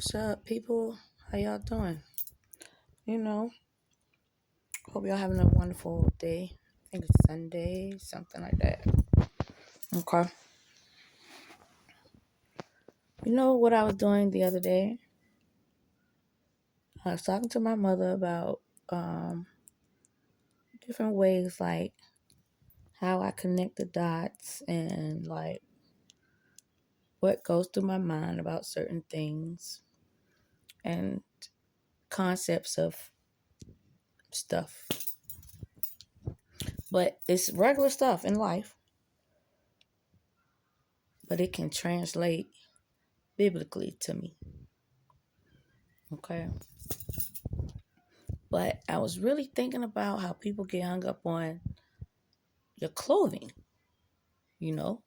What's up, people? How y'all doing? You know, hope y'all having a wonderful day. I think it's Sunday, something like that. Okay. You know what I was doing the other day? I was talking to my mother about um, different ways, like how I connect the dots and like what goes through my mind about certain things and concepts of stuff. But it's regular stuff in life, but it can translate biblically to me. Okay. But I was really thinking about how people get hung up on your clothing, you know?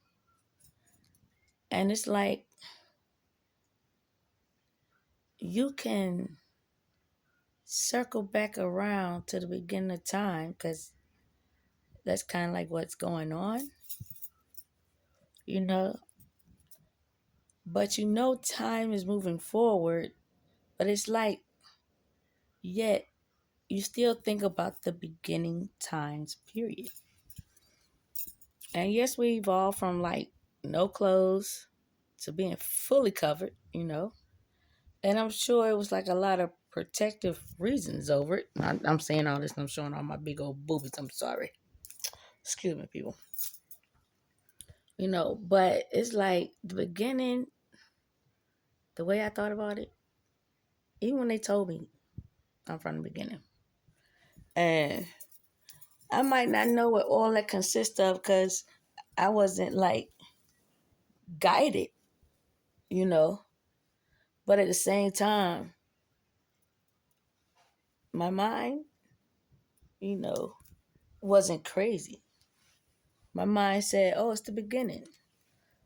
And it's like you can circle back around to the beginning of time because that's kind of like what's going on, you know? But time is moving forward, but it's like, yet you still think about the beginning times period. And yes, we evolved from like no clothes to being fully covered. And I'm sure it was like a lot of protective reasons over it. I'm saying all this and I'm showing all my big old boobies. I'm sorry. Excuse me, people. But it's like the beginning, the way I thought about it, even when they told me I'm from the beginning. And I might not know what all that consists of because I wasn't like guided, you know. But at the same time, my mind, you know, wasn't crazy. My mind said, oh, it's the beginning.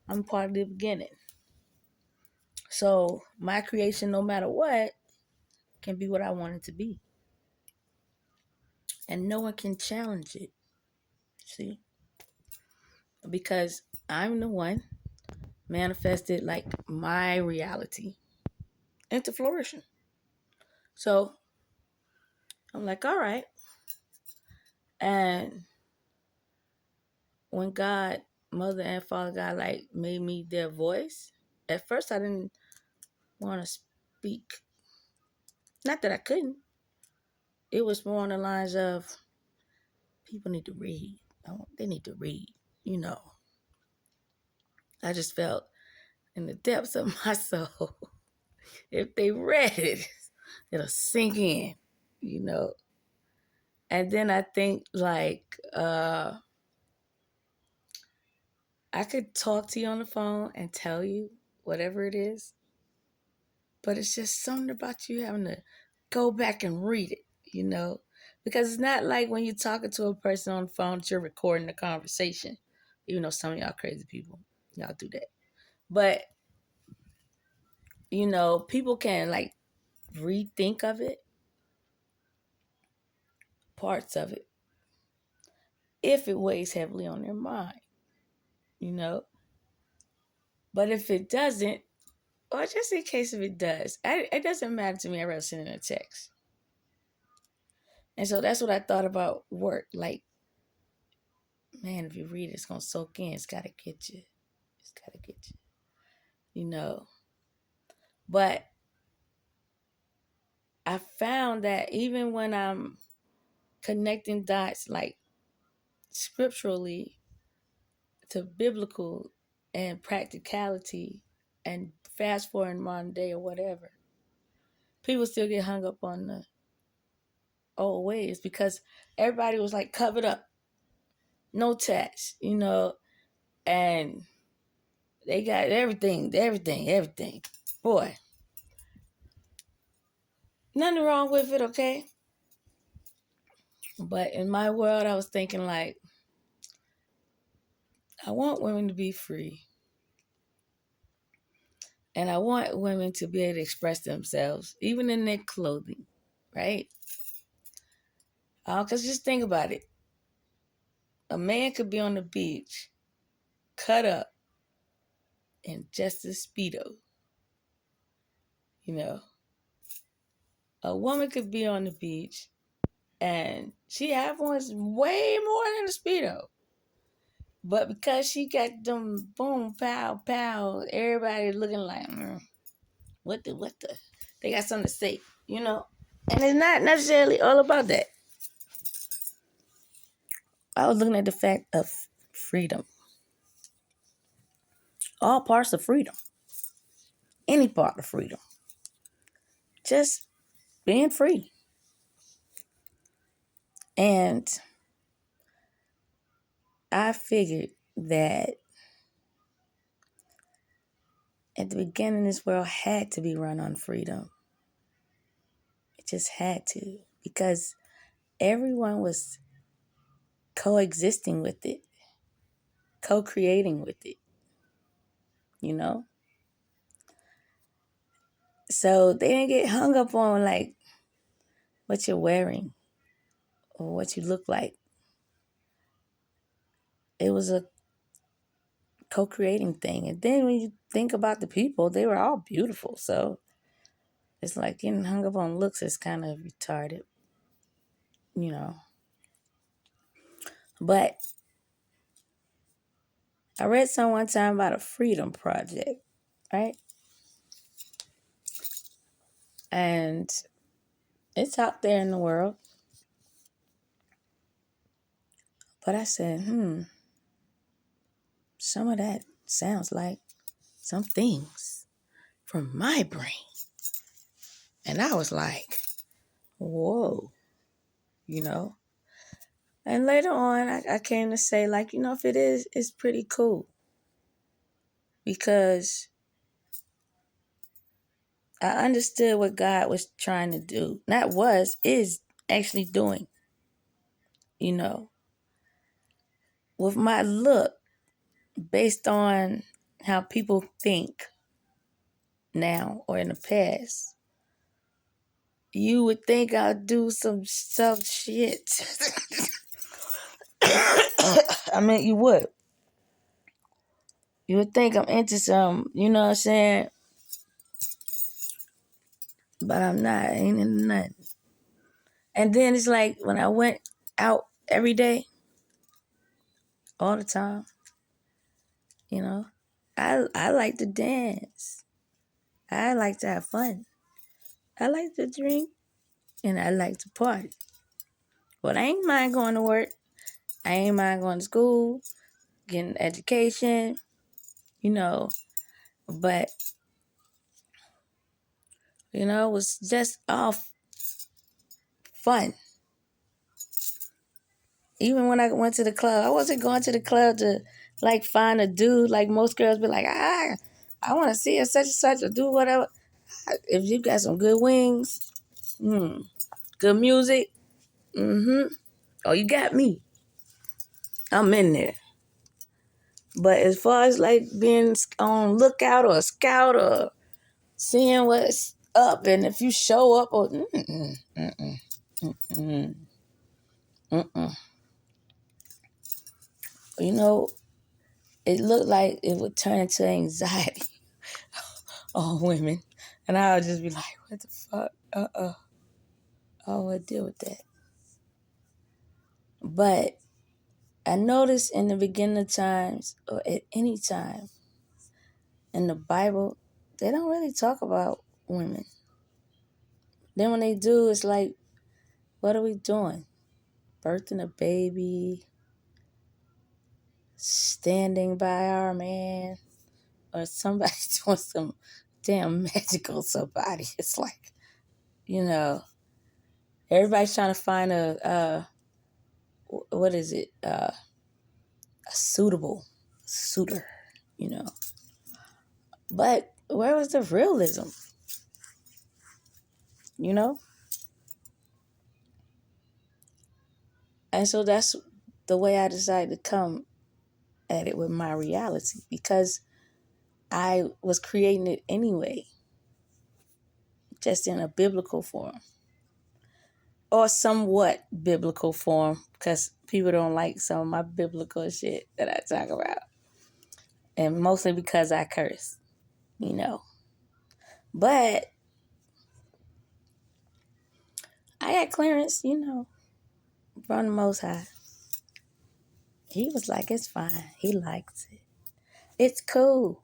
I'm part of the beginning. So my creation, no matter what, can be what I want it to be. And no one can challenge it. See? Because I'm the one manifested like my reality into flourishing. So I'm like, all right. And when God, Mother and Father God, like made me their voice, at first I didn't want to speak. Not that I couldn't. It was more on the lines of people need to read. They need to read, you know. I just felt in the depths of my soul, if they read it, it'll sink in. And then I think like I could talk to you on the phone and tell you whatever it is, but it's just something about you having to go back and read it. Because it's not like when you're talking to a person on the phone that you're recording the conversation. Even though some of y'all crazy people, y'all do that. But, people can like rethink of it, parts of it, if it weighs heavily on their mind, you know. But if it doesn't, or just in case if it does, it doesn't matter to me. I'd rather send in a text. And so that's what I thought about work. Like, man, if you read it, it's going to soak in. It's got to get you. It's got to get you. But I found that even when I'm connecting dots, like scripturally to biblical and practicality and fast forward modern day or whatever, people still get hung up on the old ways because everybody was like covered up, no tats, and they got everything. Boy, nothing wrong with it, okay? But in my world, I was thinking like, I want women to be free. And I want women to be able to express themselves, even in their clothing, right? Because just think about it. A man could be on the beach, cut up in just a Speedo, You know, a woman could be on the beach and she have on way more than a Speedo. But because she got them boom, pow, pow, everybody looking like, what the? They got something to say, you know? And it's not necessarily all about that. I was looking at the fact of freedom. All parts of freedom. Any part of freedom. Just being free. And I figured that at the beginning, this world had to be run on freedom. It just had to. Because everyone was coexisting with it. Co-creating with it. You know? So they didn't get hung up on like what you're wearing or what you look like. It was a co-creating thing. And then when you think about the people, they were all beautiful. So it's like getting hung up on looks is kind of retarded, you know. But I read some one time about a freedom project, right? And it's out there in the world. But I said, some of that sounds like some things from my brain. And I was like, whoa, you know. And later on, I came to say, like, you know, if it is, it's pretty cool. Because I understood what God was trying to do. Not was, is actually doing, you know. With my look, based on how people think now or in the past, you would think I'll do some shit. I mean, you would. You would think I'm into some, you know what I'm saying? But I'm not. I ain't into nothing. And then it's like when I went out every day, all the time, you know, I like to dance. I like to have fun. I like to drink and I like to party. But I ain't mind going to work. I ain't mind going to school, getting education, you know. But, you know, it was just all fun. Even when I went to the club, I wasn't going to the club to like find a dude. Like most girls be like, I want to see a such and such or do whatever. If you got some good wings, good music, oh, you got me. I'm in there. But as far as like being on lookout or a scout or seeing what's up, and if you show up or you know, it looked like it would turn into anxiety on women, and I would just be like, "What the fuck? I would deal with that." But I noticed in the beginning of times, or at any time in the Bible, they don't really talk about women. Then when they do, it's like, what are we doing? Birthing a baby, standing by our man, or somebody doing some damn magical somebody. It's like, you know, everybody's trying to find what is it? A suitable suitor, you know. But where was the realism? You know? And so that's the way I decided to come at it with my reality, because I was creating it anyway, just in a biblical form or somewhat biblical form, because people don't like some of my biblical shit that I talk about. And mostly because I curse, you know. But I got clearance, from the Most High. He was like, it's fine. He likes it. It's cool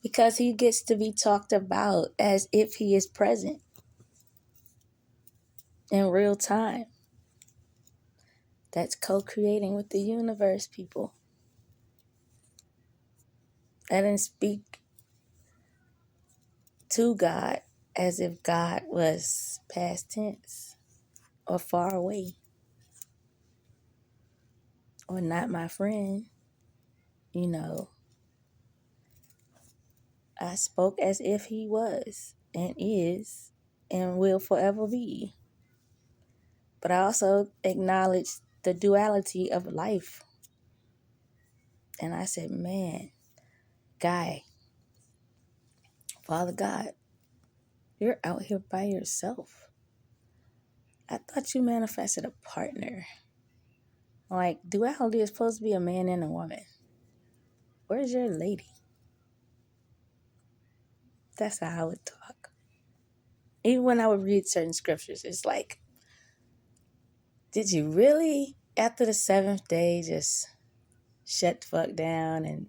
because he gets to be talked about as if he is present in real time. That's co-creating with the universe, people. I didn't speak to God as if God was past tense or far away or not my friend. I spoke as if he was and is and will forever be. But I also acknowledged the duality of life. And I said, man, Guy, Father God, you're out here by yourself. I thought you manifested a partner. Like, duality is supposed to be a man and a woman. Where's your lady? That's how I would talk. Even when I would read certain scriptures, it's like, did you really, after the seventh day, just shut the fuck down and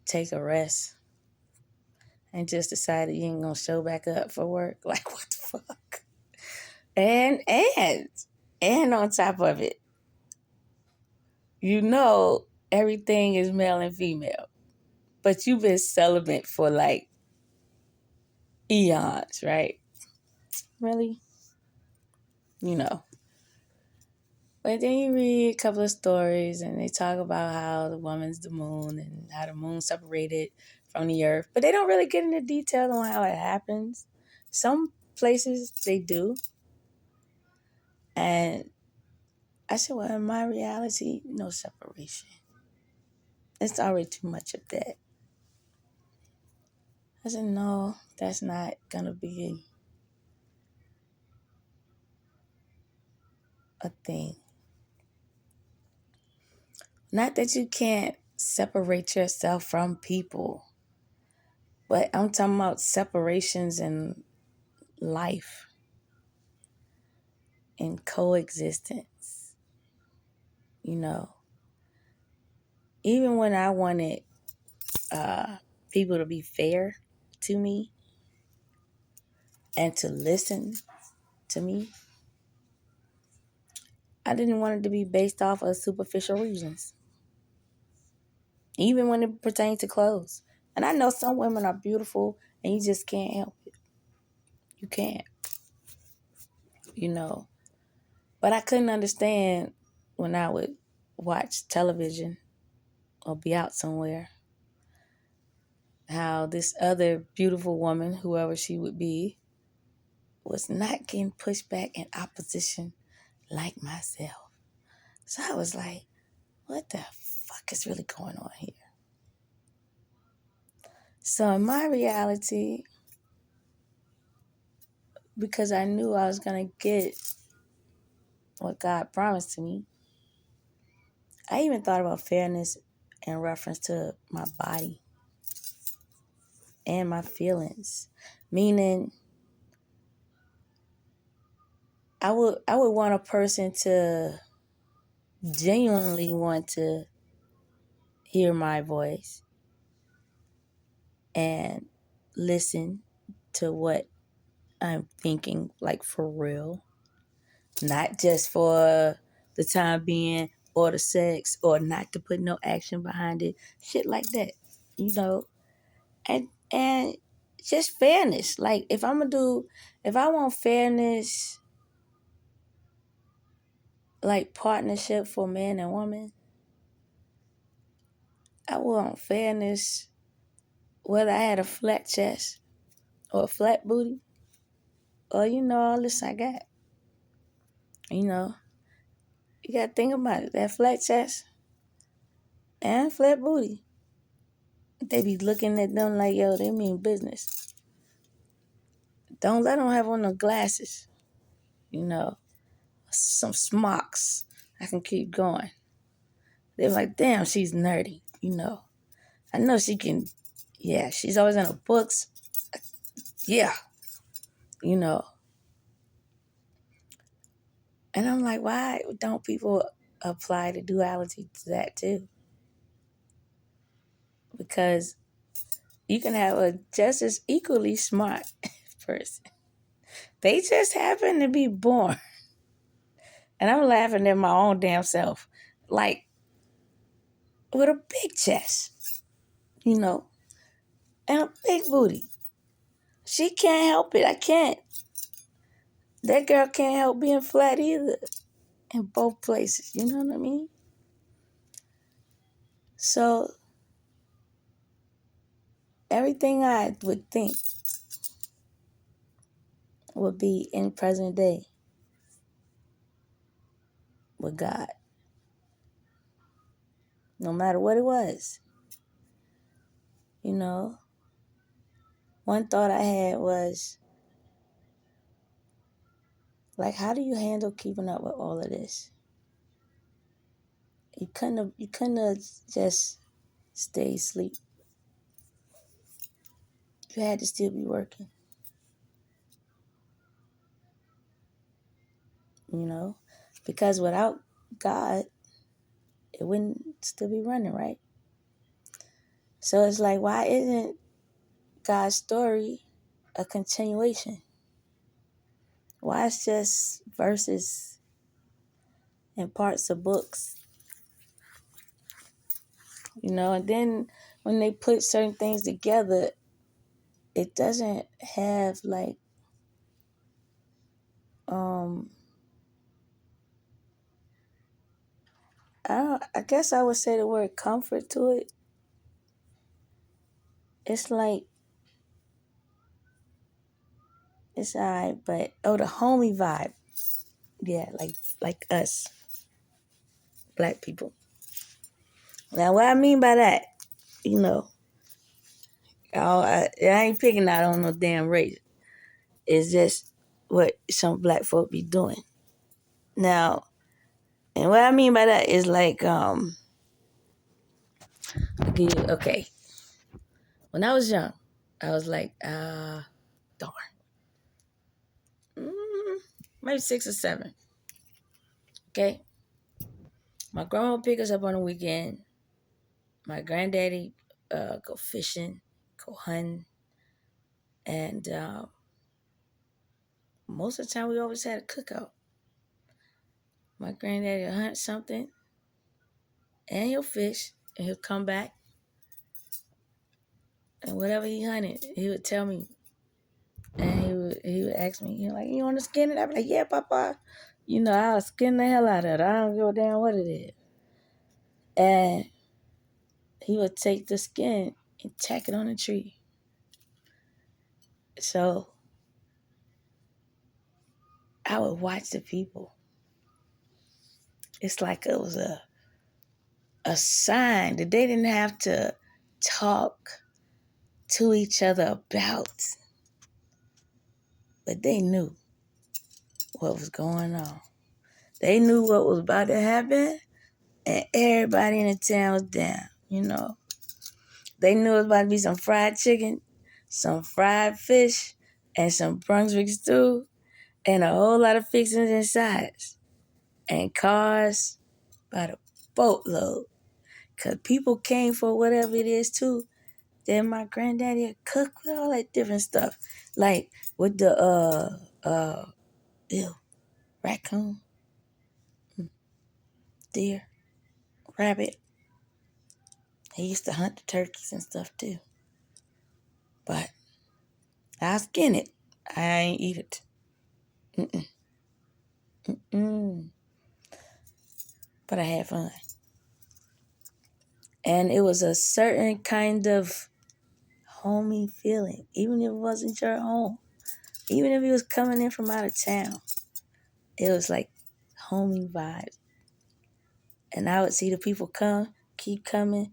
take a rest and just decided you ain't gonna show back up for work? Like, what the fuck? And on top of it, everything is male and female, but you've been celibate for like eons, right? Really? But then you read a couple of stories and they talk about how the woman's the moon and how the moon separated from the earth. But they don't really get into detail on how it happens. Some places they do. And I said, well, in my reality, no separation. It's already too much of that. I said, no, that's not going to be a thing. Not that you can't separate yourself from people, but I'm talking about separations in life and coexistence. Even when I wanted people to be fair to me and to listen to me, I didn't want it to be based off of superficial reasons. Even when it pertains to clothes. And I know some women are beautiful and you just can't help it. You can't. But I couldn't understand when I would watch television or be out somewhere how this other beautiful woman, whoever she would be, was not getting pushed back in opposition like myself. So I was like, what the fuck is really going on here? So in my reality, because I knew I was going to get what God promised to me, I even thought about fairness in reference to my body and my feelings. Meaning, I would want a person to genuinely want to hear my voice and listen to what I'm thinking, like for real. Not just for the time being or the sex or not to put no action behind it. Shit like that. And just fairness. Like if I want fairness, like partnership for man and woman, I want fairness whether I had a flat chest or a flat booty or all this I got. You gotta think about it. That flat chest and flat booty. They be looking at them like, yo, they mean business. Don't let them have on no glasses. Some smocks. I can keep going. They're like, damn, she's nerdy. I know she can. Yeah, she's always in her books. Yeah. And I'm like, why don't people apply the duality to that too? Because you can have a just as equally smart person. They just happen to be born. And I'm laughing at my own damn self. Like, with a big chest, you know, and a big booty. She can't help it. I can't. That girl can't help being flat either. In both places. You know what I mean? So, everything I would think would be in present day with God. No matter what it was. You know? One thought I had was, like, how do you handle keeping up with all of this? You couldn't have just stayed asleep. You had to still be working, you know? Because without God, it wouldn't still be running, right? So it's like, why isn't God's story a continuation? Why it's just verses and parts of books, you know? And then when they put certain things together, it doesn't have like, I guess I would say the word comfort to it. It's like, it's alright, but the homey vibe. Yeah, like us, black people. Now what I mean by that, you know, I ain't picking out on no damn race. It's just what some black folk be doing. Now, and what I mean by that is like, okay. When I was young, I was like, darn. Maybe 6 or 7. Okay. My grandma pick us up on the weekend. My granddaddy go fishing, go hunting. And most of the time we always had a cookout. My granddaddy will hunt something and he'll fish and he'll come back. And whatever he hunted, he would tell me. And he would ask me, you want to skin it? I'd be like, yeah, Papa. You know, I'll skin the hell out of it. I don't give a damn what it is. And he would take the skin and tack it on a tree. So I would watch the people. It's like it was a sign that they didn't have to talk to each other about, but they knew what was going on. They knew what was about to happen, and everybody in the town was down, you know. They knew it was about to be some fried chicken, some fried fish, and some Brunswick stew, and a whole lot of fixings and sides, and cars by the boatload. Because people came for whatever it is, too. Then my granddaddy would cook with all that different stuff. Like with the, raccoon, deer, rabbit. He used to hunt the turkeys and stuff, too. But I skin it. I ain't eat it. But I had fun. And it was a certain kind of homey feeling, even if it wasn't your home. Even if he was coming in from out of town, it was like homey vibes. And I would see the people keep coming,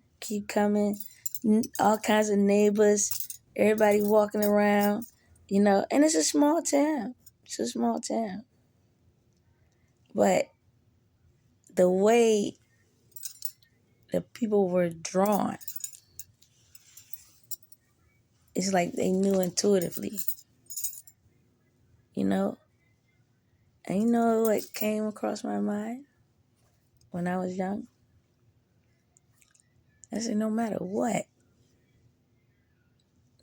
all kinds of neighbors, everybody walking around, you know, and it's a small town. It's a small town. But the way the people were drawn, it's like they knew intuitively, you know? And you know what came across my mind when I was young? I said, no matter what,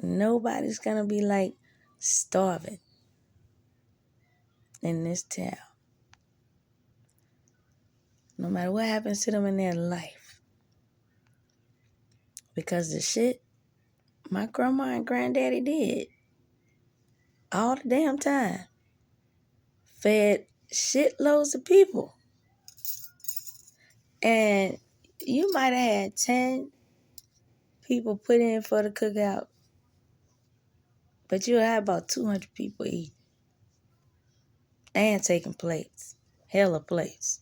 nobody's going to be like starving in this town. No matter what happens to them in their life. Because the shit my grandma and granddaddy did all the damn time fed shitloads of people. And you might have had 10 people put in for the cookout, but you'll have about 200 people eating and taking plates, hella plates.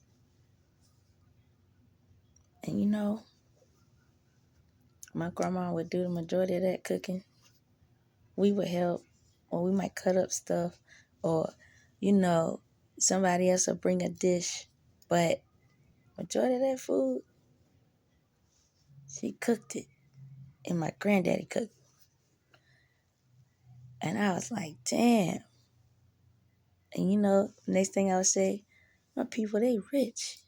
And you know, my grandma would do the majority of that cooking. We would help, or we might cut up stuff, or, you know, somebody else will bring a dish. But majority of that food, she cooked it, and my granddaddy cooked. And I was like, damn. And you know, next thing I would say, my people, they rich.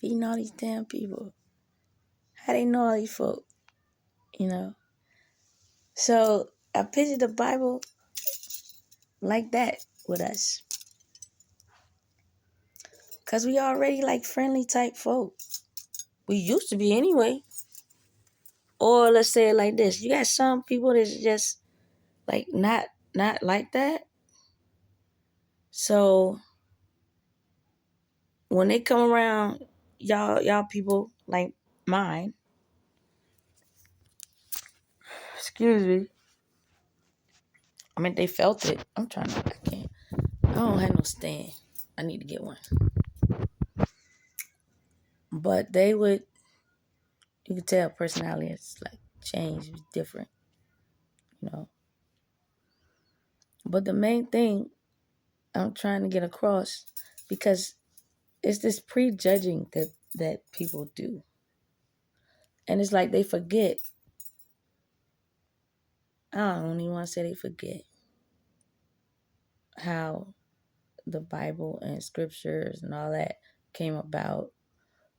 Feeding all these damn people. How they know all these folk? You know? So I pictured the Bible like that with us. Because we already like friendly type folk. We used to be anyway. Or let's say it like this. You got some people that's just like not like that. So when they come around, y'all people like mine, excuse me. I mean, they felt it. I can't. I don't have no stand. I need to get one. But they would, you could tell personality is like changed, different, you know. But the main thing I'm trying to get across, because it's this prejudging that people do. And it's like they forget. I don't even want to say they forget how the Bible and scriptures and all that came about.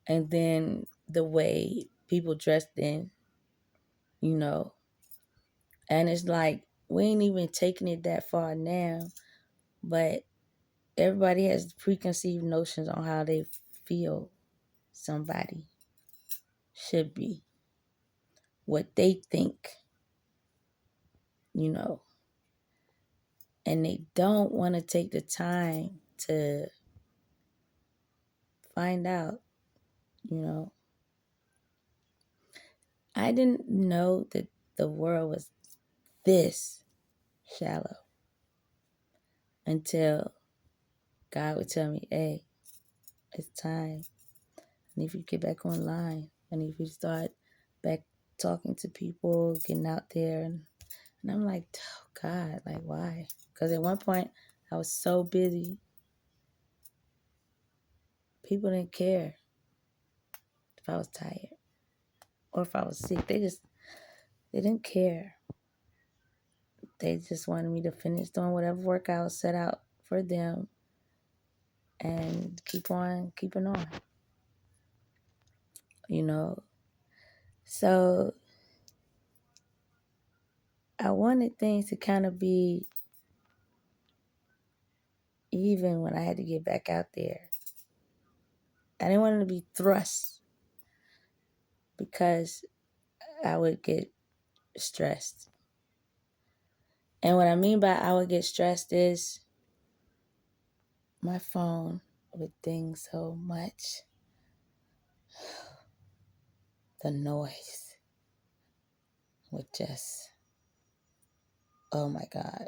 And then the way people dressed in, you know. And it's like, we ain't even taking it that far now, but everybody has preconceived notions on how they feel somebody should be, what they think, you know. And they don't want to take the time to find out, you know. I didn't know that the world was this shallow until God would tell me, hey, it's time. I need you to get back online. I need you to start back talking to people, getting out there. And I'm like, oh God, like why? Because at one point I was so busy. People didn't care if I was tired or if I was sick. They didn't care. They just wanted me to finish doing whatever work I was set out for them and keep on keeping on, you know. So I wanted things to kind of be even when I had to get back out there. I didn't want it to be thrust because I would get stressed. And what I mean by I would get stressed is my phone would ding so much. The noise would just, oh my God.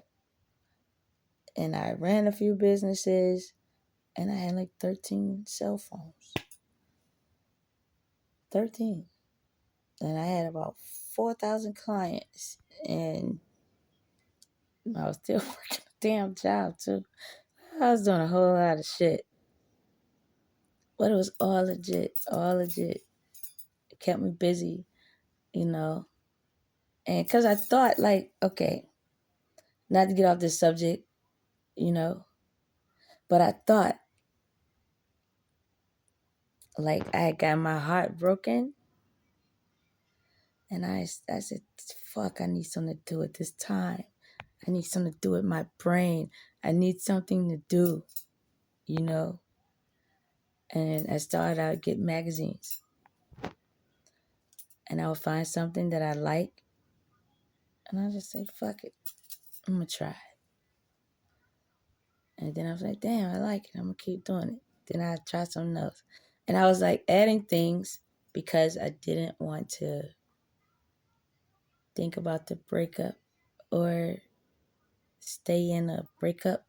And I ran a few businesses and I had like 13 cell phones. 13. And I had about 4,000 clients. And I was still working a damn job too. I was doing a whole lot of shit. But it was all legit, all legit. It kept me busy, you know. And because I thought, like, okay, not to get off this subject, you know, But I thought, like, I had got my heart broken. And I said, fuck, I need something to do at this time. I need something to do with my brain. I need something to do, you know. And I started out get magazines. And I would find something that I like. And I just say, fuck it. I'm going to try it. And then I was like, damn, I like it. I'm going to keep doing it. Then I try something else. And I was like adding things because I didn't want to think about the breakup or stay in a breakup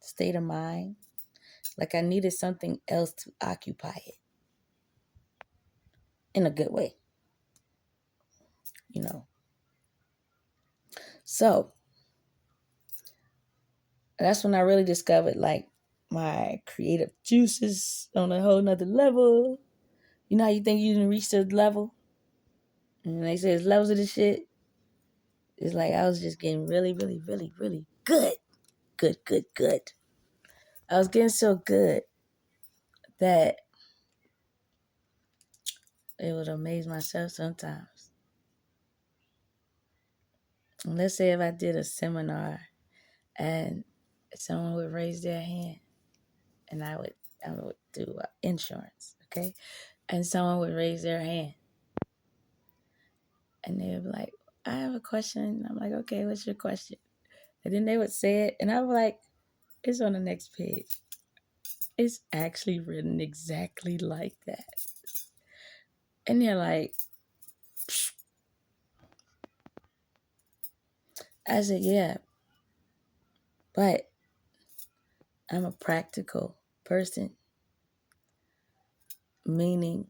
state of mind. Like I needed something else to occupy it in a good way, you know. So that's when I really discovered like my creative juices on a whole nother level. You know how you think you didn't reach the level? And they say there's levels of this shit. It's like I was just getting really, really, really, really good. Good, good, good. I was getting so good that it would amaze myself sometimes. And let's say if I did a seminar and someone would raise their hand and I would do insurance, okay? And someone would raise their hand and they would be like, I have a question. And I'm like, okay, what's your question? And then they would say it and I was like, it's on the next page. It's actually written exactly like that. And they're like, psh. I said, yeah, but I'm a practical person. Meaning,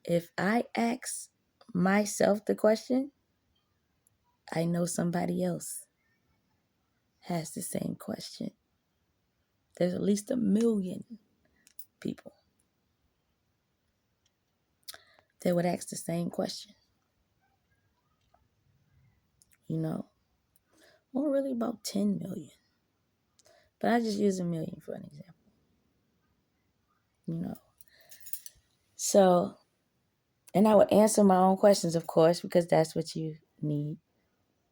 if I ask myself the question, I know somebody else has the same question. There's at least 1 million people that would ask the same question. You know, or really about 10 million. But I just use 1 million for an example. You know, so, and I would answer my own questions, of course, because that's what you need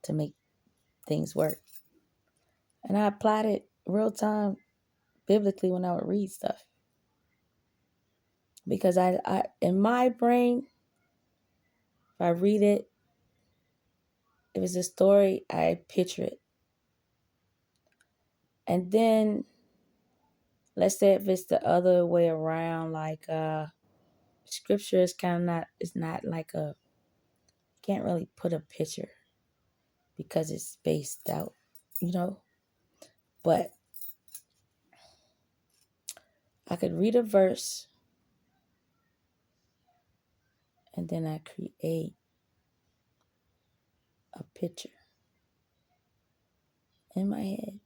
to make things work. And I applied it real time biblically when I would read stuff. Because I in my brain, if I read it, if it's a story, I picture it. And then, let's say if it's the other way around, like scripture is kind of not, it's not like a, can't really put a picture because it's spaced out, you know. But I could read a verse and then I create a picture in my head,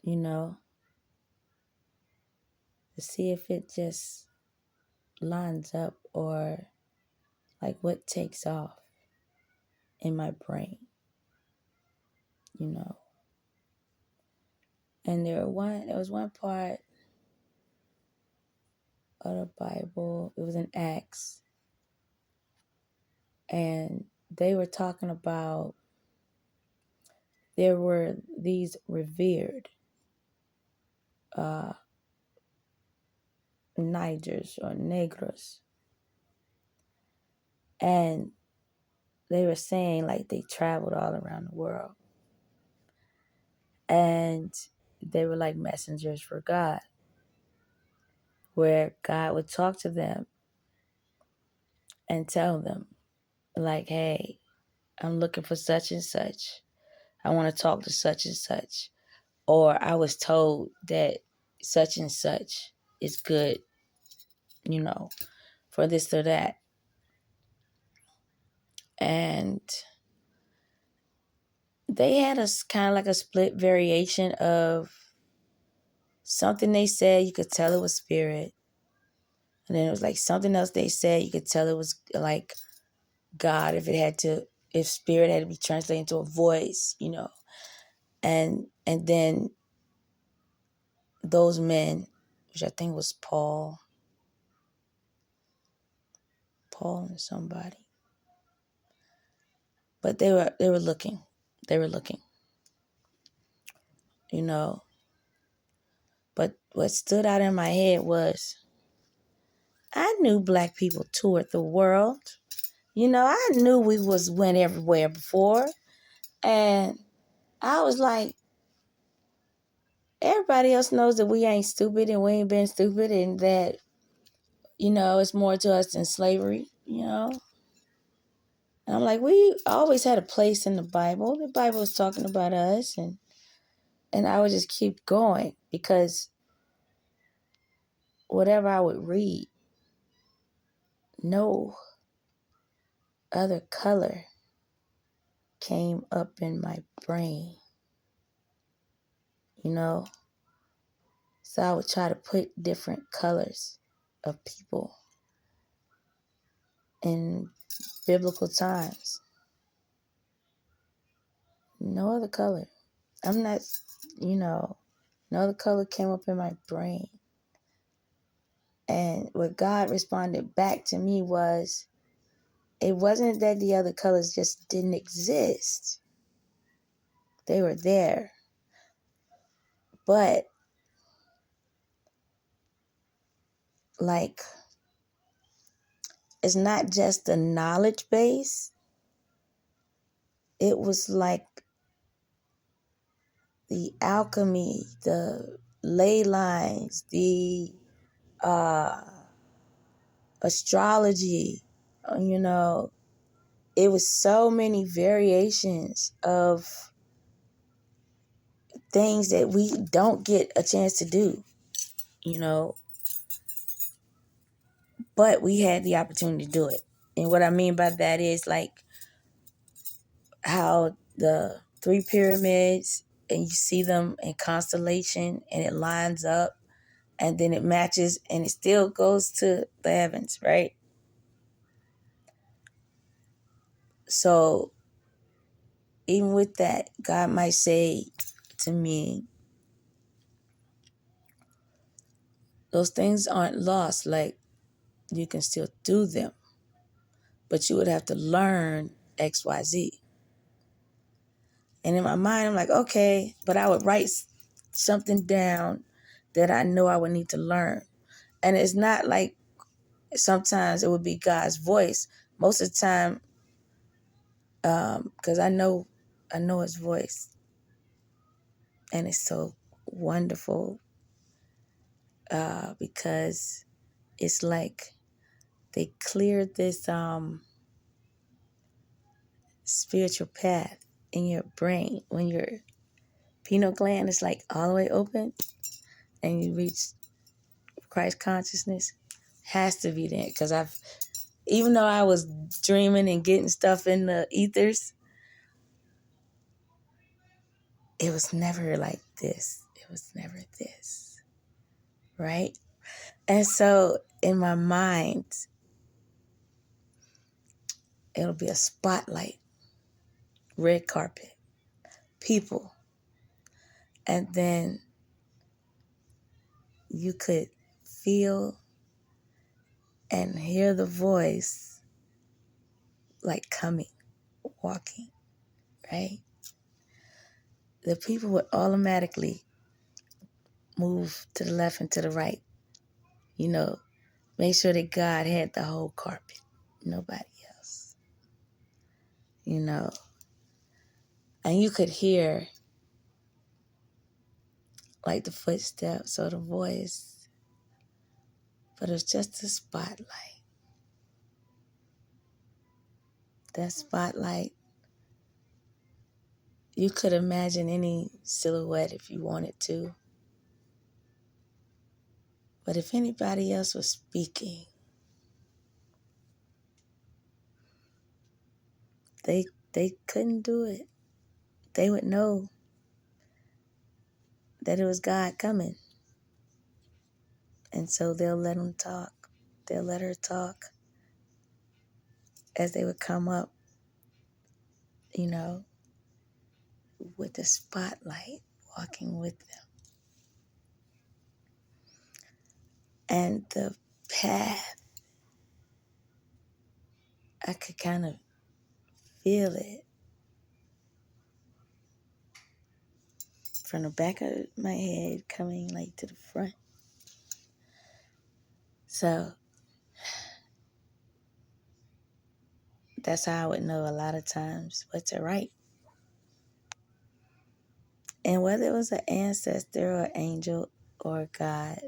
you know, to see if it just lines up or like what takes off in my brain, you know. And there was one part of the Bible, it was in Acts, and they were talking about there were these revered Nigers or Negros, and they were saying like they traveled all around the world, and they were like messengers for God, where God would talk to them and tell them like, hey, I'm looking for such and such. I want to talk to such and such. Or I was told that such and such is good, you know, for this or that. And they had a kind of like a split variation of something they said, you could tell it was spirit. And then it was like something else they said, you could tell it was like God if spirit had to be translated into a voice, you know. And then those men, which I think was Paul and somebody, but they were looking. They were looking, you know. But what stood out in my head was I knew black people toured the world. You know, I knew we went everywhere before. And I was like, everybody else knows that we ain't stupid and we ain't been stupid and that, you know, it's more to us than slavery, you know. And I'm like, we always had a place in the Bible. The Bible was talking about us, and I would just keep going because whatever I would read, no other color came up in my brain, you know. So I would try to put different colors of people in biblical times. No other color. I'm not, you know, no other color came up in my brain. And what God responded back to me was, it wasn't that the other colors just didn't exist. They were there. But, like, it's not just the knowledge base. It was like the alchemy, the ley lines, the astrology, you know. It was so many variations of things that we don't get a chance to do, you know, but we had the opportunity to do it. And what I mean by that is like how the three pyramids and you see them in constellation and it lines up and then it matches and it still goes to the heavens, right? So even with that, God might say to me, those things aren't lost. Like, you can still do them, but you would have to learn XYZ. And in my mind, I'm like, okay, but I would write something down that I know I would need to learn. And it's not like sometimes it would be God's voice. Most of the time, because I know his voice. And it's so wonderful because it's like they cleared this spiritual path in your brain when your pineal gland is like all the way open and you reach Christ consciousness. Has to be there because even though I was dreaming and getting stuff in the ethers, it was never like this. It was never this, right? And so in my mind, it'll be a spotlight, red carpet, people, and then you could feel and hear the voice like coming, walking, right? The people would automatically move to the left and to the right, you know, make sure that God had the whole carpet, nobody else, you know. And you could hear like the footsteps or the voice, but it's just a spotlight. That spotlight, you could imagine any silhouette if you wanted to. But if anybody else was speaking, they couldn't do it. They would know that it was God coming. And so they'll let him talk. They'll let her talk as they would come up, you know. with the spotlight, walking with them. And the path, I could kind of feel it from the back of my head coming like to the front. So that's how I would know a lot of times what to write. And whether it was an ancestor or angel or God,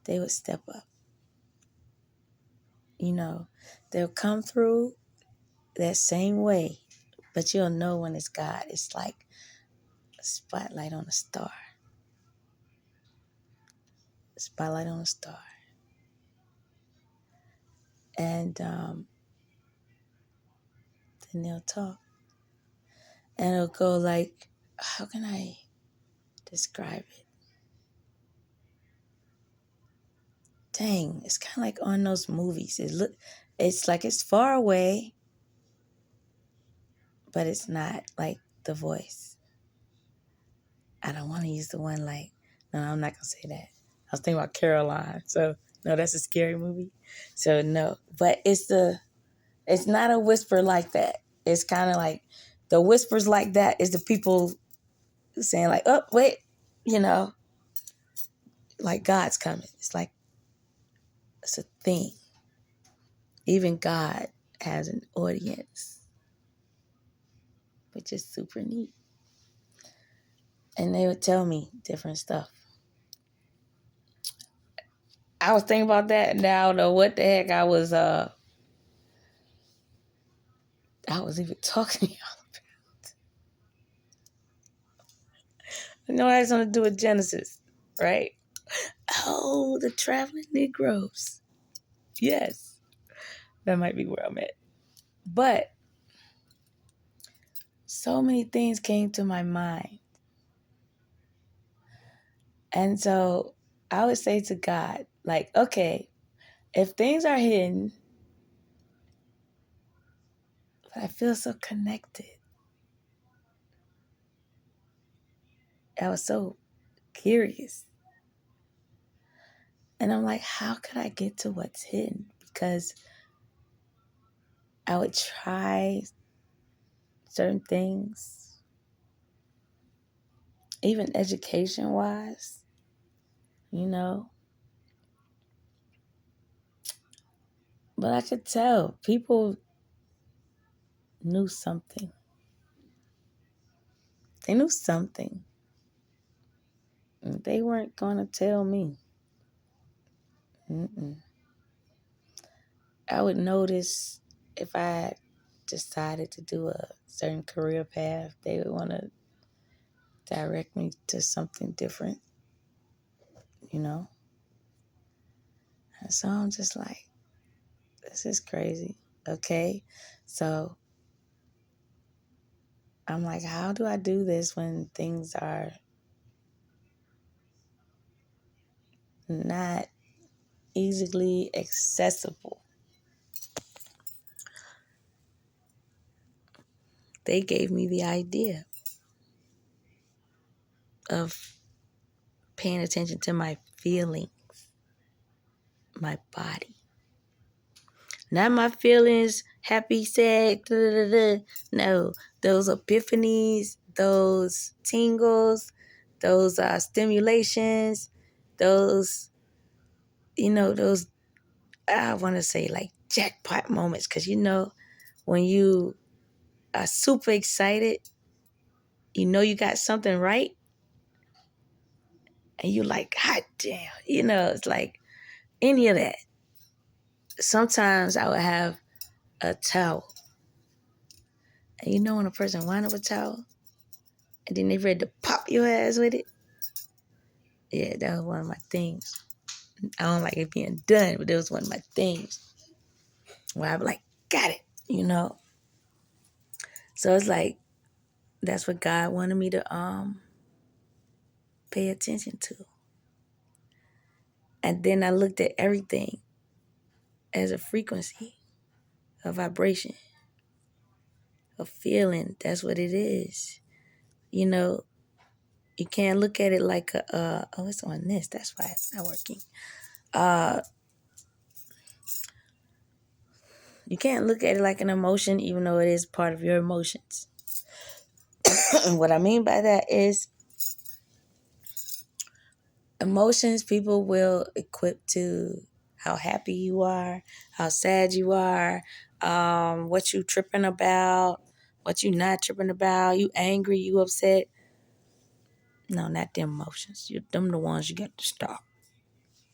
they would step up. You know, they'll come through that same way, but you'll know when it's God. It's like a spotlight on a star. A spotlight on a star. And then they'll talk. And it'll go like, how can I describe it? Dang, it's kind of like on those movies. It's like it's far away, but it's not like the voice. I don't want to use the one like, no, I'm not going to say that. I was thinking about Caroline. So, no, that's a scary movie. So, no. But it's not a whisper like that. It's kind of like, the whispers like that is the people saying like, oh, wait, like God's coming. It's like, it's a thing. Even God has an audience, which is super neat. And they would tell me different stuff. I was thinking about that, and I don't know what the heck I was even talking to y'all about. I know it has something to do with Genesis, right? Oh, the traveling Negroes. Yes, that might be where I'm at. But so many things came to my mind. And so I would say to God, like, okay, if things are hidden, but I feel so connected. I was so curious. And I'm like, how could I get to what's hidden? Because I would try certain things, even education-wise, But I could tell people knew something. They knew something. And they weren't going to tell me. Mm-mm. I would notice if I decided to do a certain career path, they would want to direct me to something different, And so I'm just like, this is crazy. Okay. So I'm like, how do I do this when things are not easily accessible? They gave me the idea of paying attention to my feelings, my body. Not my feelings, happy, sad, da, da, da, da. No, those epiphanies, those tingles, those stimulations, those, those, I want to say like jackpot moments. Because, when you are super excited, you got something right. And you like, God damn, it's like any of that. Sometimes I would have a towel. And when a person wind up a towel, and then they ready to pop your ass with it. Yeah, that was one of my things. I don't like it being done, but that was one of my things. Where I'm like, got it. So it's like, that's what God wanted me to pay attention to. And then I looked at everything as a frequency, a vibration, a feeling. That's what it is. You know, you can't look at it like oh, it's on this. That's why it's not working. You can't look at it like an emotion, even though it is part of your emotions. What I mean by that is emotions people will equip to how happy you are, how sad you are, what you tripping about, what you not tripping about, you angry, you upset. No, not them emotions. Them the ones you got to stop.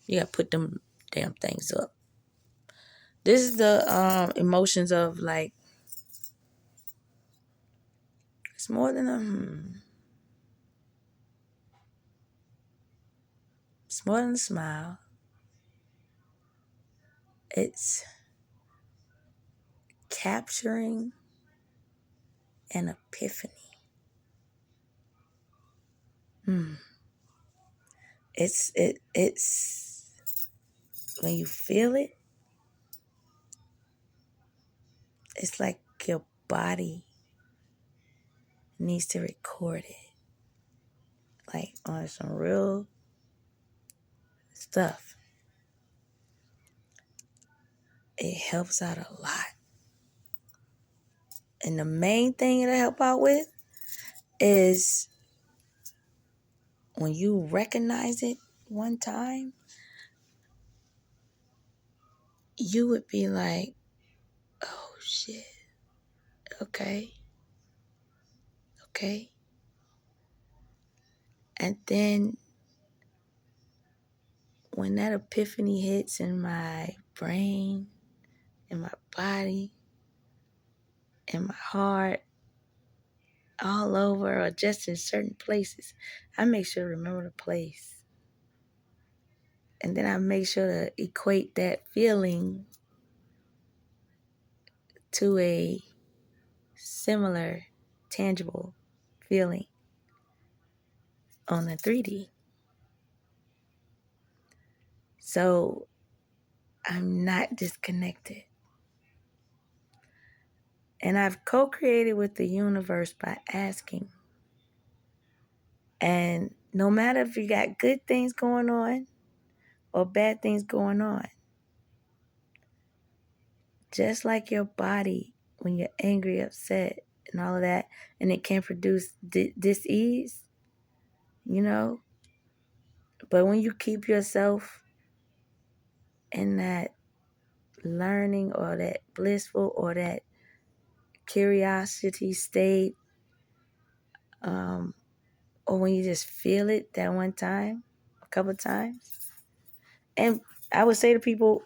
You got to put them damn things up. This is the emotions of like, it's more than it's more than a smile. It's capturing an epiphany. It's when you feel it, it's like your body needs to record it. Like on some real stuff. It helps out a lot. And the main thing it'll help out with is when you recognize it one time, you would be like, oh shit, okay. And then when that epiphany hits in my brain, in my body, in my heart, all over, or just in certain places, I make sure to remember the place. And then I make sure to equate that feeling to a similar, tangible feeling on the 3D. So I'm not disconnected. And I've co-created with the universe by asking. And no matter if you got good things going on or bad things going on, just like your body, when you're angry, upset, and all of that, and it can produce dis-ease, you know? But when you keep yourself in that learning or that blissful or that curiosity state, or when you just feel it that one time, a couple times. And I would say to people,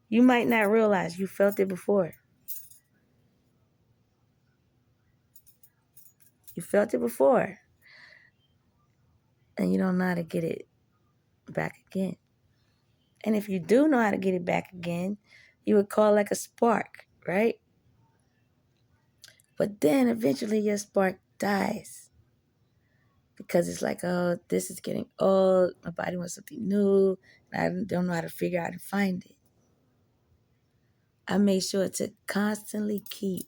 you might not realize you felt it before. You felt it before. And you don't know how to get it back again. And if you do know how to get it back again, you would call it like a spark, right? But then eventually your spark dies. Because it's like, oh, this is getting old. My body wants something new. And I don't know how to figure out how to find it. I made sure to constantly keep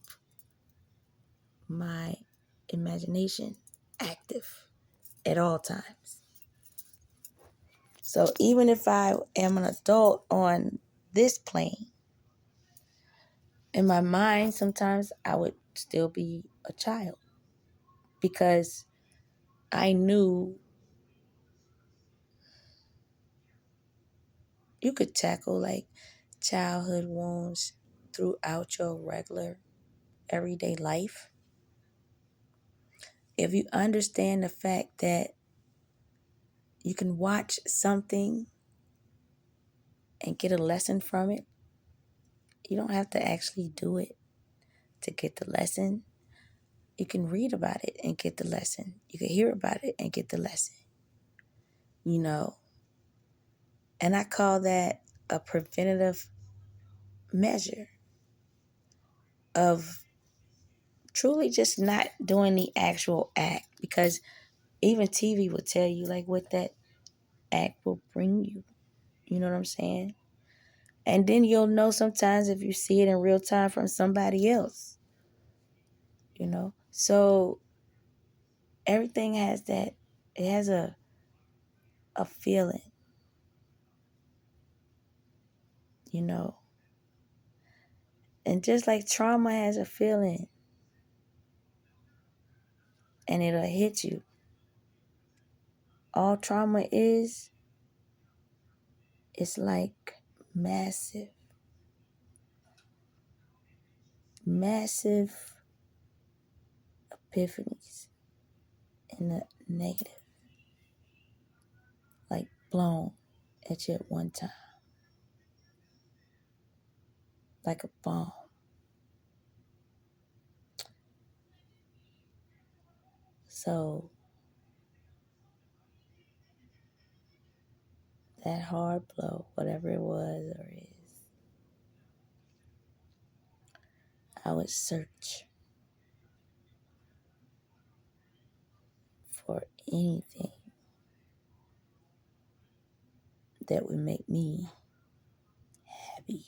my imagination active at all times. So even if I am an adult on this plane, in my mind, sometimes I would still be a child because I knew you could tackle like childhood wounds throughout your regular everyday life. If you understand the fact that you can watch something and get a lesson from it, you don't have to actually do it to get the lesson. You can read about it and get the lesson. You can hear about it and get the lesson. You know, and I call that a preventative measure of truly just not doing the actual act, because even TV will tell you like what that act will bring you. You know what I'm saying? And then you'll know sometimes if you see it in real time from somebody else, you know? So everything has that. It has a feeling, you know. And just like trauma has a feeling and it'll hit you, all trauma is, it's like massive, massive epiphanies in the negative, like blown at you at one time, like a bomb. So that hard blow, whatever it was or is, I would search for anything that would make me happy.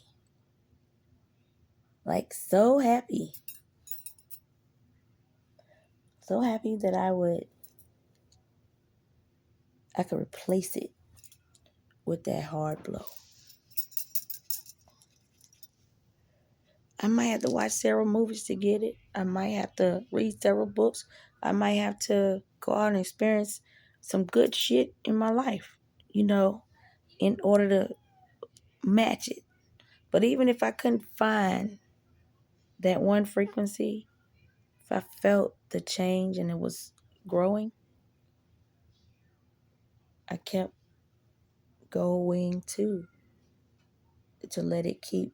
Like so happy. So happy that I could replace it with that hard blow. I might have to watch several movies to get it. I might have to read several books. I might have to go out and experience some good shit in my life, in order to match it. But even if I couldn't find that one frequency, if I felt the change and it was growing, I kept going to let it keep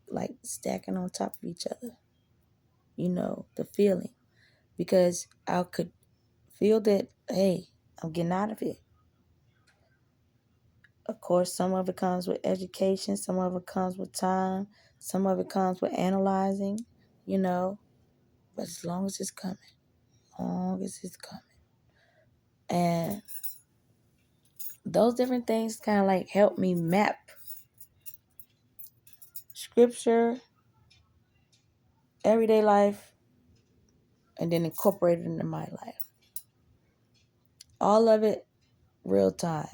like stacking on top of each other, the feeling. Because I could feel that, hey, I'm getting out of it. Of course, some of it comes with education, some of it comes with time, some of it comes with analyzing, but as long as it's coming, long as it's coming. And those different things kind of like help me map scripture, everyday life, and then incorporate it into my life. All of it, real time.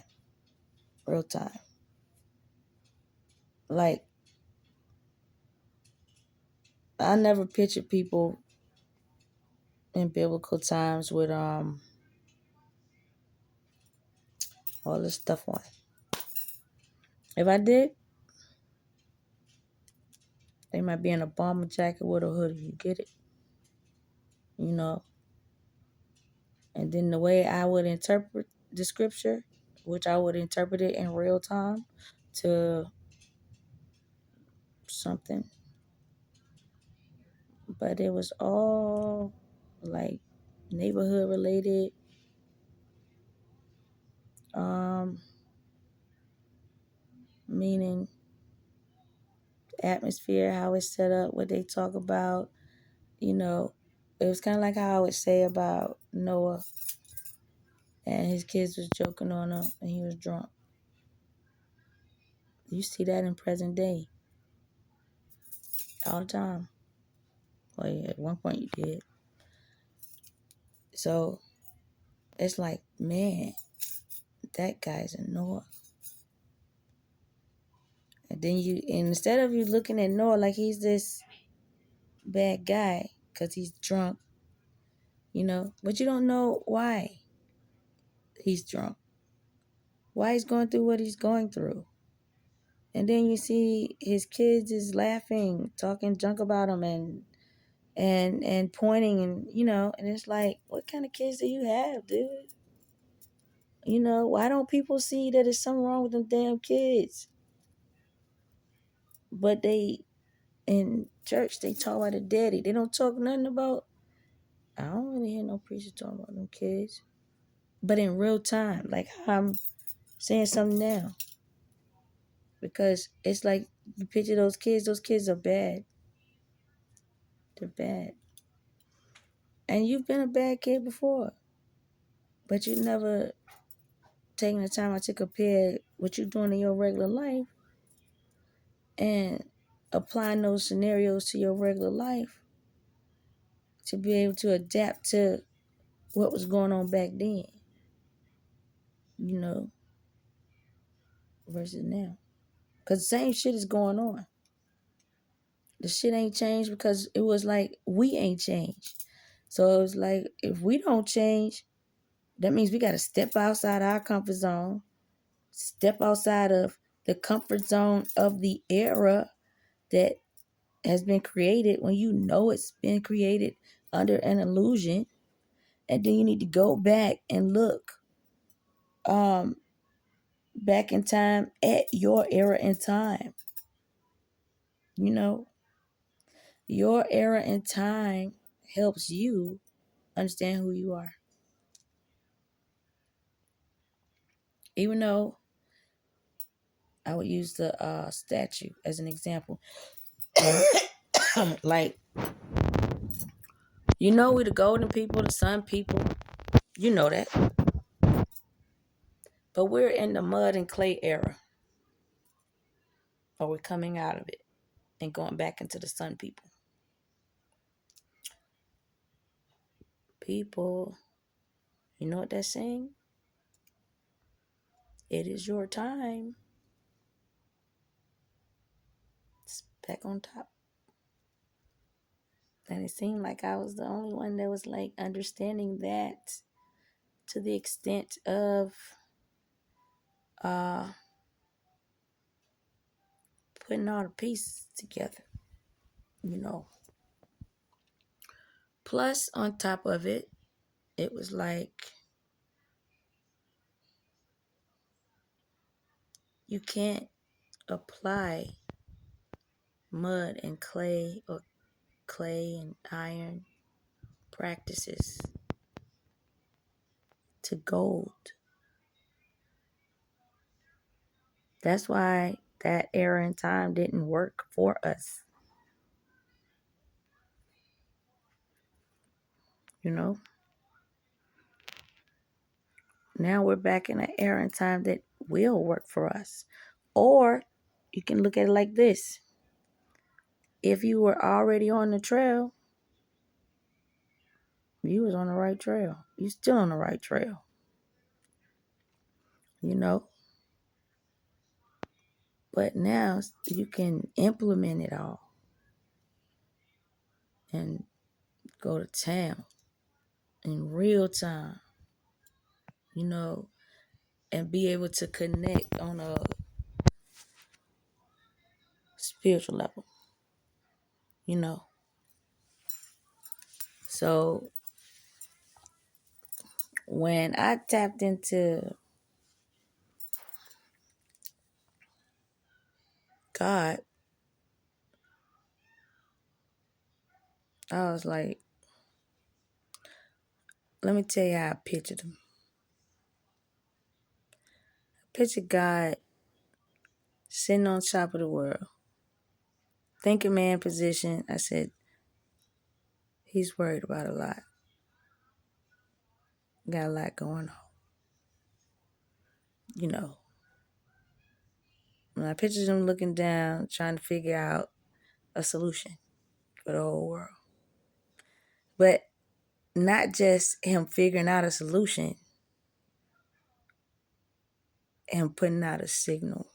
Real time. Like, I never pictured people in biblical times with all this stuff on. If I did, they might be in a bomber jacket with a hoodie. You get it? And then the way I would interpret the scripture, which I would interpret it in real time to something. But it was all like neighborhood related. Meaning atmosphere, how it's set up, what they talk about, It was kind of like how I would say about Noah and his kids was joking on him and he was drunk. You see that in present day all the time. Well, yeah, at one point you did. So it's like, man, that guy's a Noah. And instead of you looking at Noah like he's this bad guy because he's drunk, but you don't know why he's drunk, why he's going through what he's going through. And then you see his kids is laughing, talking junk about him and pointing and it's like, what kind of kids do you have, dude? Why don't people see that there's something wrong with them damn kids? But they, in church, they talk about the daddy. They don't talk nothing about, I don't really hear no preacher talking about them kids. But in real time, like I'm saying something now. Because it's like, you picture those kids are bad. They're bad. And you've been a bad kid before. But you never taking the time out to compare what you're doing in your regular life and applying those scenarios to your regular life to be able to adapt to what was going on back then, versus now. Because the same shit is going on. The shit ain't changed because it was like we ain't changed. So it was like if we don't change, that means we got to step outside our comfort zone, step outside of the comfort zone of the era that has been created when you know it's been created under an illusion. And then you need to go back and look back in time at your era in time. Your era in time helps you understand who you are. Even though I would use the statue as an example. Like, we the golden people, the sun people. You know that. But we're in the mud and clay era. Or we're coming out of it and going back into the sun people. People, you know what they're saying? It is your time. It's back on top. And it seemed like I was the only one that was like understanding that to the extent of putting all the pieces together, Plus, on top of it, it was like you can't apply mud and clay or clay and iron practices to gold. That's why that era in time didn't work for us. Now we're back in an era in time that will work for us. Or you can look at it like this. If you were already on the trail, you was on the right trail. You still on the right trail. But now you can implement it all and go to town in real time, and be able to connect on a spiritual level, So when I tapped into God, I was like, let me tell you how I pictured him. I pictured God sitting on top of the world, thinking man position. I said, he's worried about a lot. Got a lot going on. When I pictured him looking down, trying to figure out a solution for the whole world. But not just him figuring out a solution, him putting out a signal.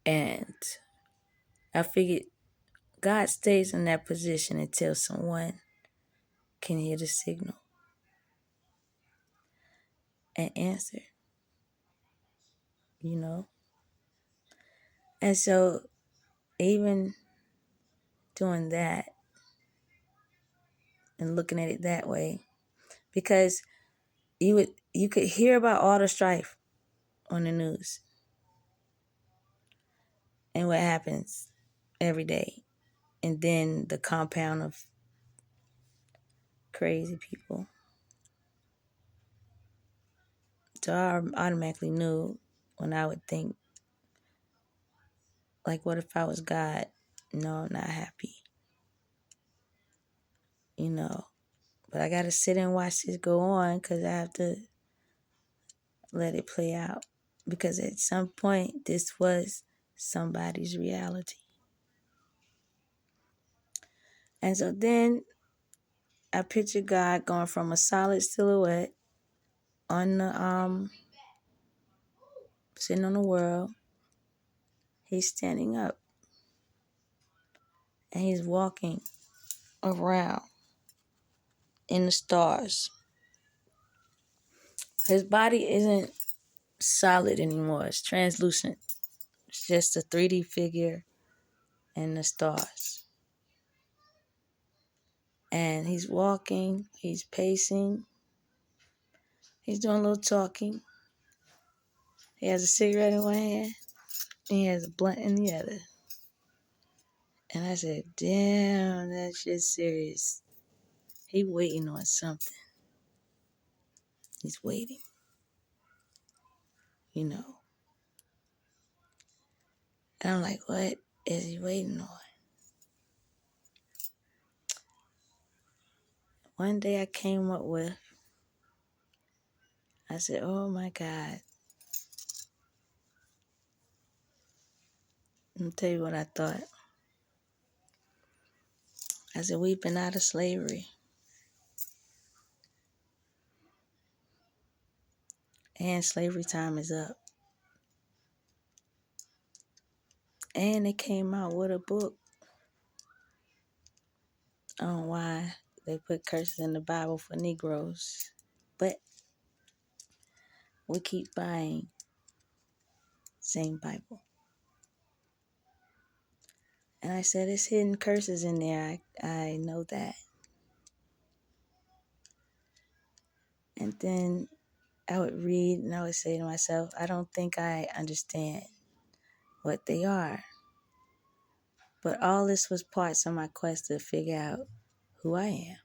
And I figured God stays in that position until someone can hear the signal and answer, And so even doing that and looking at it that way, because you could hear about all the strife on the news and what happens every day, and then the compound of crazy people. So I automatically knew when I would think, like, what if I was God? No, I'm not happy. But I got to sit and watch this go on because I have to let it play out. Because at some point, this was somebody's reality. And so then I picture God going from a solid silhouette on the sitting on the world. He's standing up and he's walking around in the stars. His body isn't solid anymore. It's translucent. It's just a 3D figure in the stars. And he's walking, he's pacing, he's doing a little talking. He has a cigarette in one hand, and he has a blunt in the other. And I said, damn, that shit's serious. He waiting on something. He's waiting. You know. And I'm like, what is he waiting on? One day I came up with, I said, oh my God. Let me tell you what I thought. I said, we've been out of slavery. And slavery time is up. And they came out with a book on why they put curses in the Bible for Negroes. But we keep buying same Bible. And I said, it's hidden curses in there. I know that. And then I would read and I would say to myself, I don't think I understand what they are. But all this was parts of my quest to figure out who I am.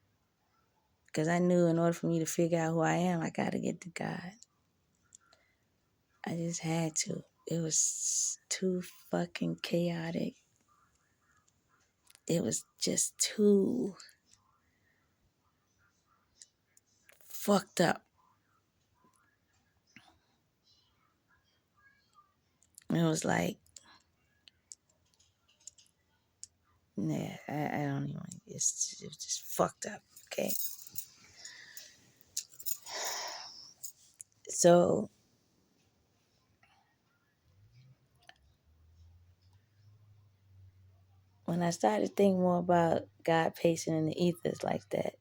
Because I knew in order for me to figure out who I am, I got to get to God. I just had to. It was too fucking chaotic. It was just too fucked up. It was like, nah, I don't even, it was just fucked up, okay? So, when I started thinking more about God pacing in the ethers like that,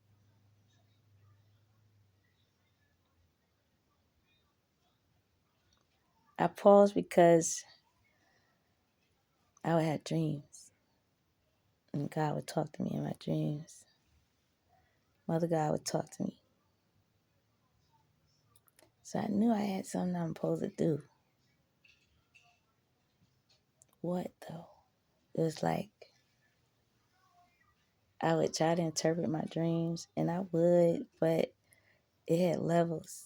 I paused because I would have dreams. And God would talk to me in my dreams. Mother God would talk to me. So I knew I had something I'm supposed to do. What though? It was like I would try to interpret my dreams, and I would, but it had levels.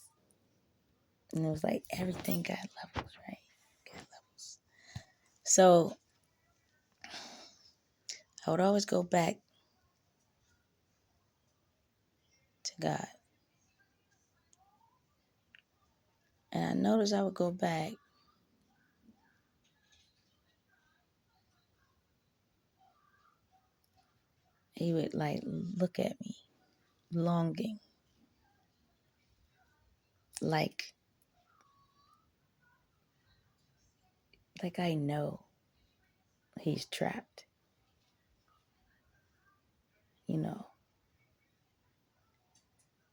And it was like everything got levels, right? Got levels. So I would always go back to God. And I noticed I would go back. He would like look at me, longing. Like I know he's trapped. You know.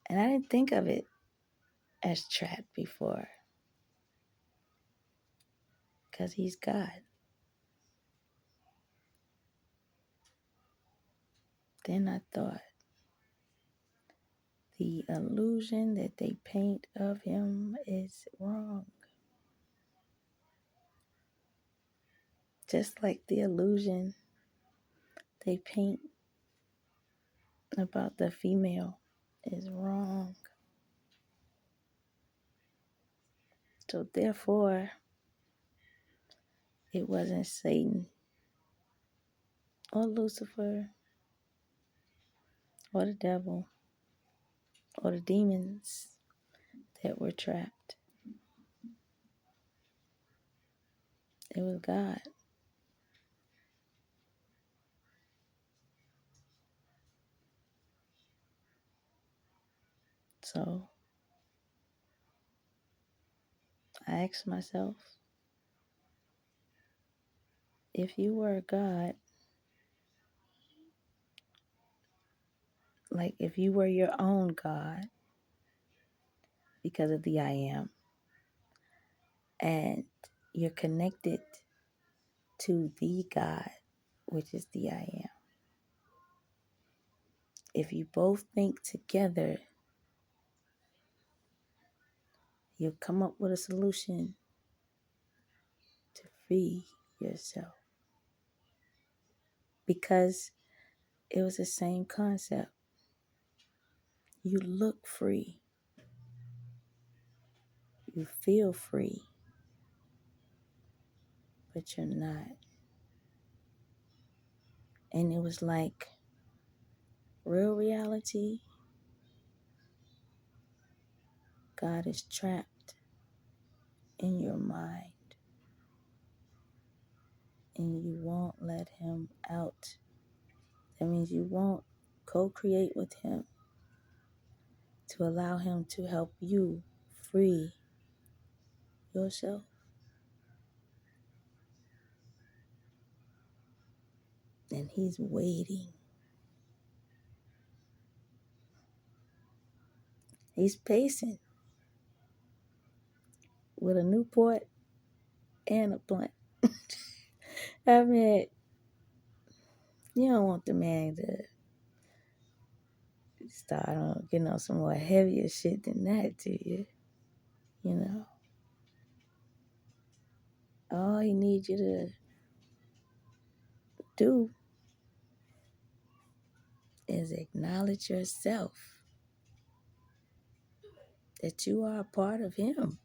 And I didn't think of it as trapped before. Because he's God. Then I thought, the illusion that they paint of him is wrong. Just like the illusion they paint about the female is wrong. So therefore, it wasn't Satan or Lucifer or the devil or the demons that were trapped. It was God. So I asked myself, if you were a God, like if you were your own God because of the I am, and you're connected to the God, which is the I am. If you both think together, you'll come up with a solution to free yourself. Because it was the same concept. You look free. You feel free. But you're not. And it was like real reality. God is trapped in your mind. And you won't let him out. That means you won't co-create with him to allow him to help you free yourself. And he's waiting. He's pacing with a Newport and a blunt. I mean, you don't want the man to start on getting on some more heavier shit than that, do you? You know? All he needs you to do is acknowledge yourself, that you are a part of him.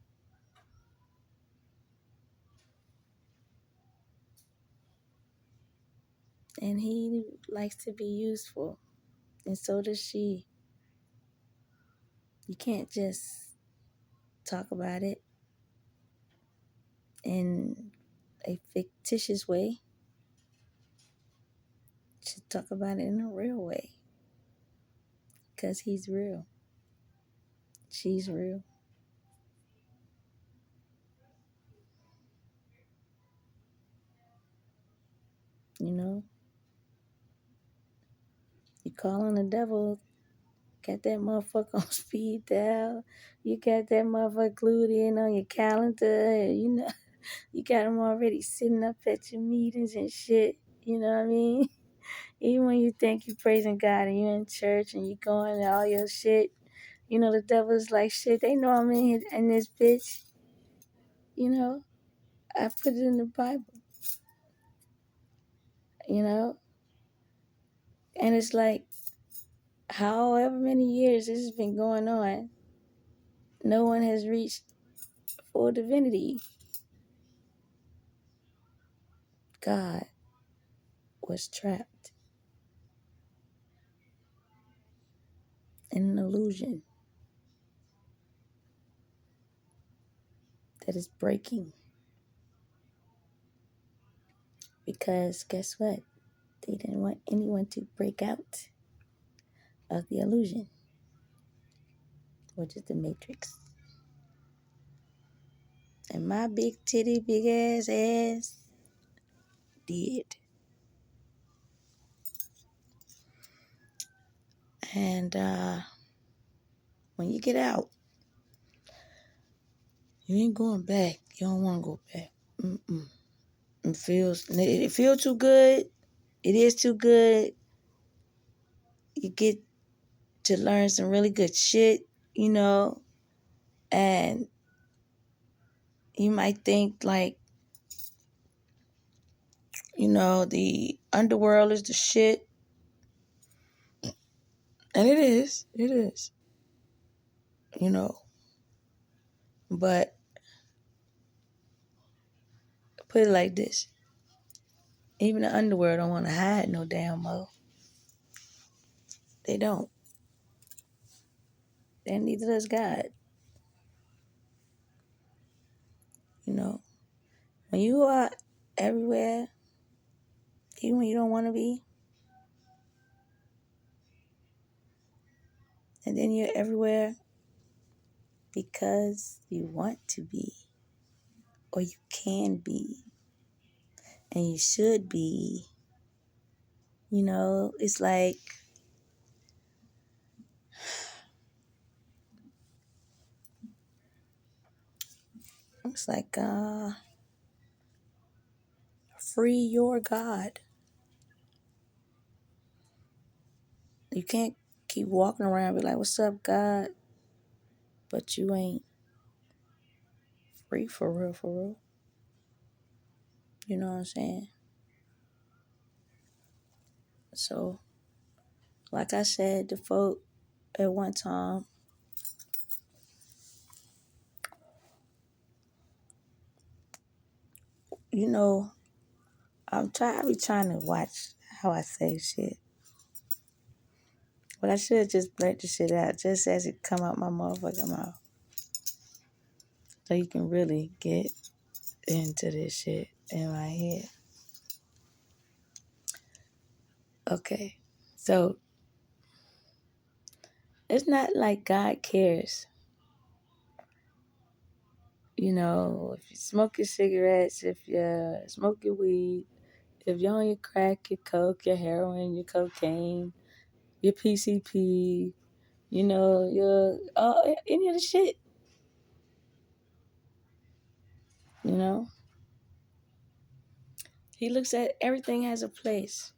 And he likes to be useful. And so does she. You can't just talk about it in a fictitious way. You should talk about it in a real way. Because he's real. She's real. You know? You call on the devil, got that motherfucker on speed dial. You got that motherfucker glued in on your calendar. You know, you got him already sitting up at your meetings and shit. You know what I mean? Even when you think you're praising God and you're in church and you're going to all your shit, you know, the devil's like, shit, they know I'm in here in this bitch. You know, I put it in the Bible. You know? And it's like, however many years this has been going on, no one has reached full divinity. God was trapped in an illusion that is breaking. Because guess what? They didn't want anyone to break out of the illusion, which is the matrix. And my big titty, big ass did. And when you get out, you ain't going back. You don't want to go back. Mm-mm. It feels too good. It is too good. You get to learn some really good shit, you know, and you might think like, you know, the underworld is the shit. And it is, you know. But put it like this. Even the underworld don't want to hide no damn mo. They don't. And neither does God. You know. When you are everywhere, even when you don't want to be, and then you're everywhere because you want to be, or you can be, and you should be. It's like free your God. You can't keep walking around and be like, "What's up, God?" But you ain't free for real, for real. You know what I'm saying? So, like I said to folk at one time, I be trying to watch how I say shit. But I should just blurt the shit out just as it come out my motherfucking mouth. So you can really get into this shit in my head. Okay. So it's not like God cares. If you smoke your cigarettes, if you smoke your weed, if you're on your crack, your coke, your heroin, your cocaine, your PCP, your any of the shit, you know. He looks at everything has a place.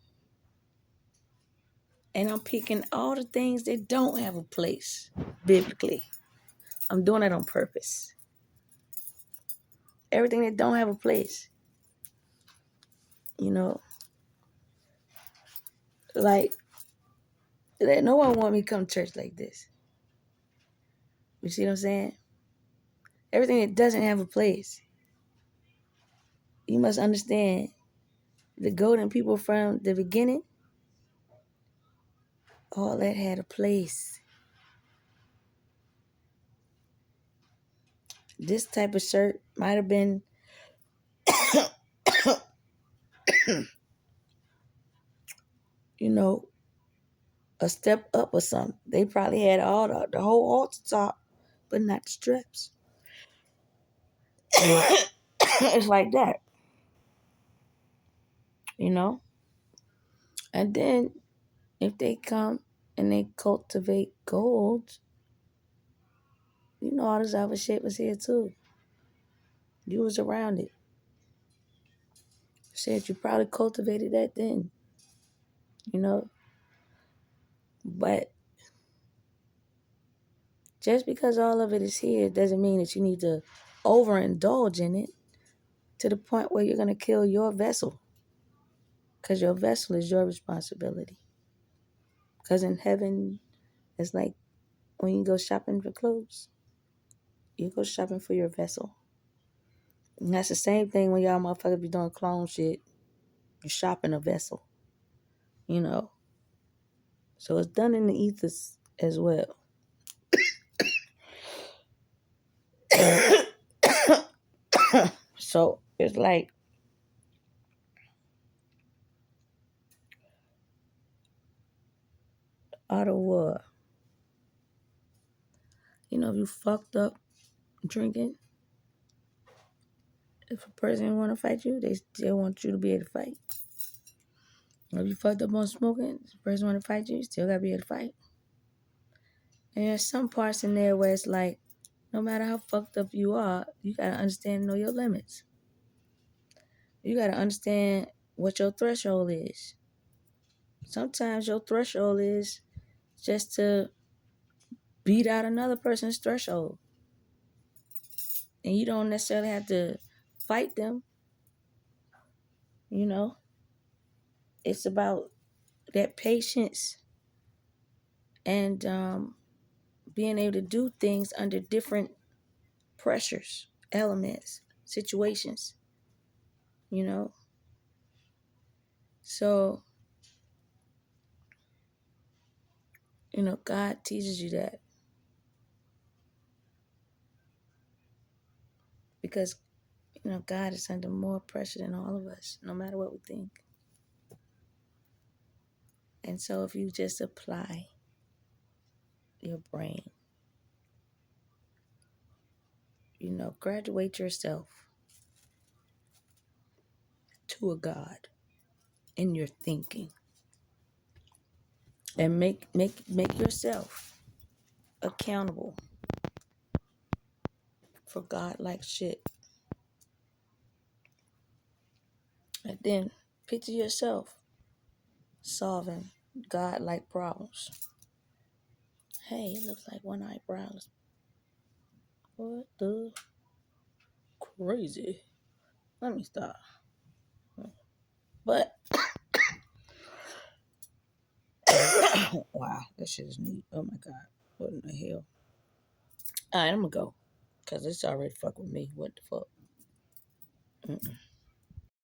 And I'm picking all the things that don't have a place biblically. I'm doing it on purpose. Everything that don't have a place, you know, like no one want me to come to church like this. You see what I'm saying? Everything that doesn't have a place. You must understand the golden people from the beginning, all that had a place. This type of shirt might have been a step up or something. They probably had all the whole altar top, but not the straps. It's like that, you know? And then if they come and they cultivate gold, all this other shit was here too. You was around it. Shit, you probably cultivated that then, you know? But just because all of it is here doesn't mean that you need to overindulge in it to the point where you're going to kill your vessel. Because your vessel is your responsibility. Because in heaven, it's like when you go shopping for clothes, you go shopping for your vessel. And that's the same thing when y'all motherfuckers be doing clone shit. You shopping a vessel, you know. So it's done in the ethers as well. So it's like out of what? If you fucked up drinking, if a person want to fight you, they still want you to be able to fight. If you fucked up on smoking, if a person want to fight you, you still got to be able to fight. And there's some parts in there where it's like, no matter how fucked up you are, you got to understand and know your limits. You got to understand what your threshold is. Sometimes your threshold is just to beat out another person's threshold. And you don't necessarily have to fight them. It's about that patience and being able to do things under different pressures, elements, situations, you know. So, God teaches you that because, God is under more pressure than all of us, no matter what we think. And so if you just apply your brain, graduate yourself to a God in your thinking, and make yourself accountable for God like shit. And then picture yourself solving God like problems. Hey, it looks like one eyebrows. What the crazy? Let me stop. But wow, that shit is neat. Oh my god. What in the hell? Alright, I'm gonna go. Cause it's already fuck with me. What the fuck? Mm-mm.